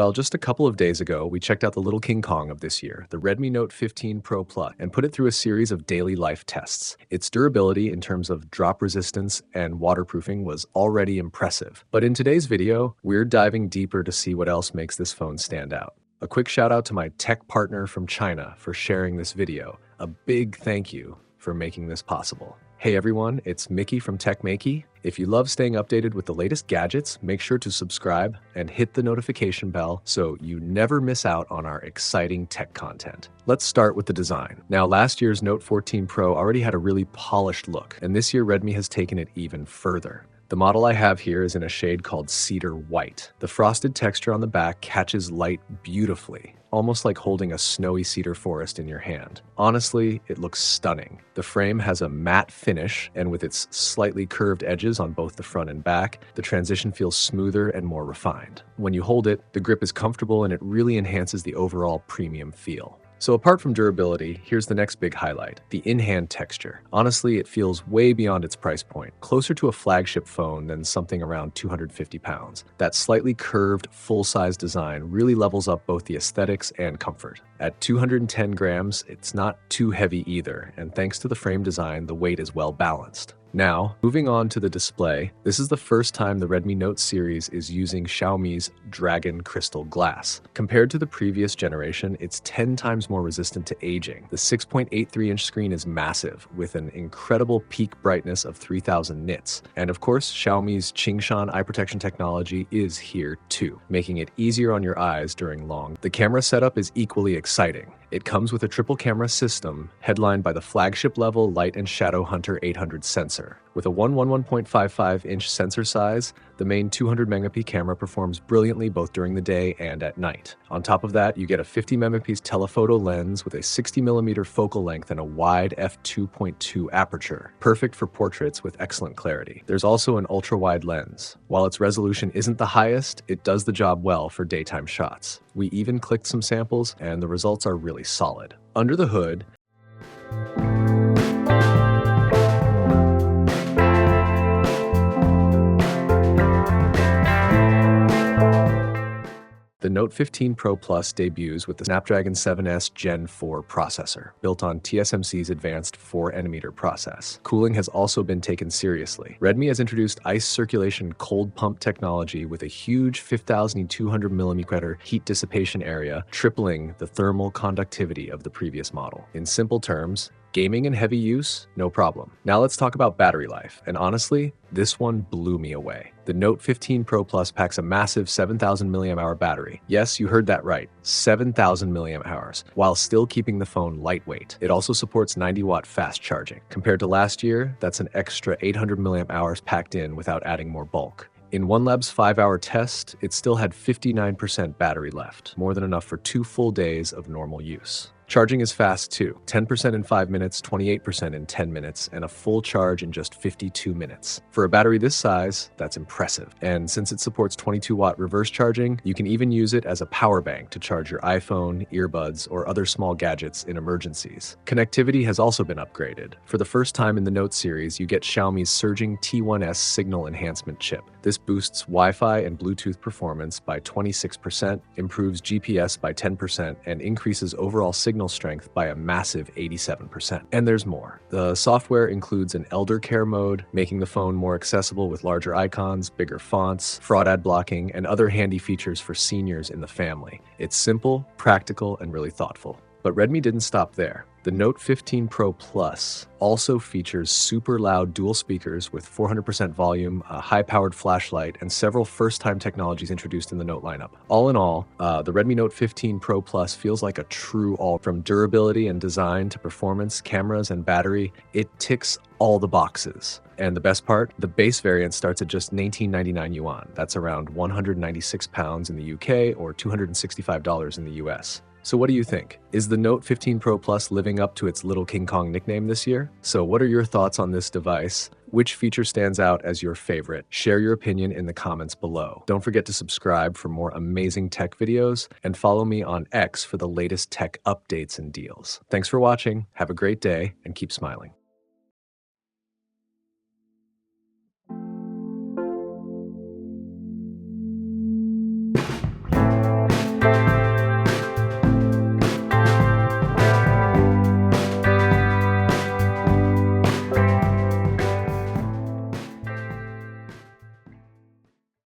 Well, just a couple of days ago, we checked out the little King Kong of this year, the Redmi Note 15 Pro Plus, and put it through a series of daily life tests. Its durability in terms of drop resistance and waterproofing was already impressive. But in today's video, we're diving deeper to see what else makes this phone stand out. A quick shout out to my tech partner from China for sharing this video. A big thank you for making this possible. Hey everyone, it's Maiky from techmaiky. If you love staying updated with the latest gadgets, make sure to subscribe and hit the notification bell so you never miss out on our exciting tech content. Let's start with the design. Now, last year's Note 14 Pro already had a really polished look, and this year Redmi has taken it even further. The model I have here is in a shade called Cedar White. The frosted texture on the back catches light beautifully, almost like holding a snowy cedar forest in your hand. Honestly, it looks stunning. The frame has a matte finish, and with its slightly curved edges on both the front and back, the transition feels smoother and more refined. When you hold it, the grip is comfortable and it really enhances the overall premium feel. So apart from durability, here's the next big highlight, the in-hand texture. Honestly, it feels way beyond its price point, closer to a flagship phone than something around 250 pounds. That slightly curved, full-size design really levels up both the aesthetics and comfort. At 210 grams, it's not too heavy either, and thanks to the frame design, the weight is well balanced. Now, moving on to the display, this is the first time the Redmi Note series is using Xiaomi's Dragon crystal glass. Compared to the previous generation, it's 10 times more resistant to aging. The 6.83-inch screen is massive, with an incredible peak brightness of 3000 nits. And of course, Xiaomi's Qingshan eye protection technology is here too, making it easier on your eyes during long. The camera setup is equally exciting. It comes with a triple camera system headlined by the flagship-level Light and Shadow Hunter 800 sensor. With a 111.55-inch sensor size, the main 200-megapixel camera performs brilliantly both during the day and at night. On top of that, you get a 50-megapixel telephoto lens with a 60mm focal length and a wide f2.2 aperture, perfect for portraits with excellent clarity. There's also an ultra-wide lens. While its resolution isn't the highest, it does the job well for daytime shots. We even clicked some samples, and the results are really solid. Under the hood, the Note 15 Pro Plus debuts with the Snapdragon 7S Gen 4 processor, built on TSMC's advanced 4nm process. Cooling has also been taken seriously. Redmi has introduced ice circulation cold pump technology with a huge 5,200mm heat dissipation area, tripling the thermal conductivity of the previous model. In simple terms, gaming and heavy use, no problem. Now let's talk about battery life, and honestly, this one blew me away. The Note 15 Pro Plus packs a massive 7,000 mAh battery. Yes, you heard that right, 7,000 mAh, while still keeping the phone lightweight. It also supports 90-watt fast charging. Compared to last year, that's an extra 800 mAh packed in without adding more bulk. In OneLab's 5-hour test, it still had 59% battery left, more than enough for 2 full days of normal use. Charging is fast too, 10% in 5 minutes, 28% in 10 minutes, and a full charge in just 52 minutes. For a battery this size, that's impressive. And since it supports 22-watt reverse charging, you can even use it as a power bank to charge your iPhone, earbuds, or other small gadgets in emergencies. Connectivity has also been upgraded. For the first time in the Note series, you get Xiaomi's surging T1S signal enhancement chip. This boosts Wi-Fi and Bluetooth performance by 26%, improves GPS by 10%, and increases overall signal strength by a massive 87%. And there's more. The software includes an elder care mode, making the phone more accessible with larger icons, bigger fonts, fraud ad blocking, and other handy features for seniors in the family. It's simple, practical, and really thoughtful. But Redmi didn't stop there. The Note 15 Pro Plus also features super loud dual speakers with 400% volume, a high-powered flashlight, and several first-time technologies introduced in the Note lineup. All in all, the Redmi Note 15 Pro Plus feels like a true all. From durability and design to performance, cameras, and battery, it ticks all the boxes. And the best part, the base variant starts at just 1999 yuan. That's around 196 pounds in the UK or $265 in the US. So what do you think? Is the Note 15 Pro Plus living up to its Little King Kong nickname this year? So what are your thoughts on this device? Which feature stands out as your favorite? Share your opinion in the comments below. Don't forget to subscribe for more amazing tech videos and follow me on X for the latest tech updates and deals. Thanks for watching, have a great day, and keep smiling.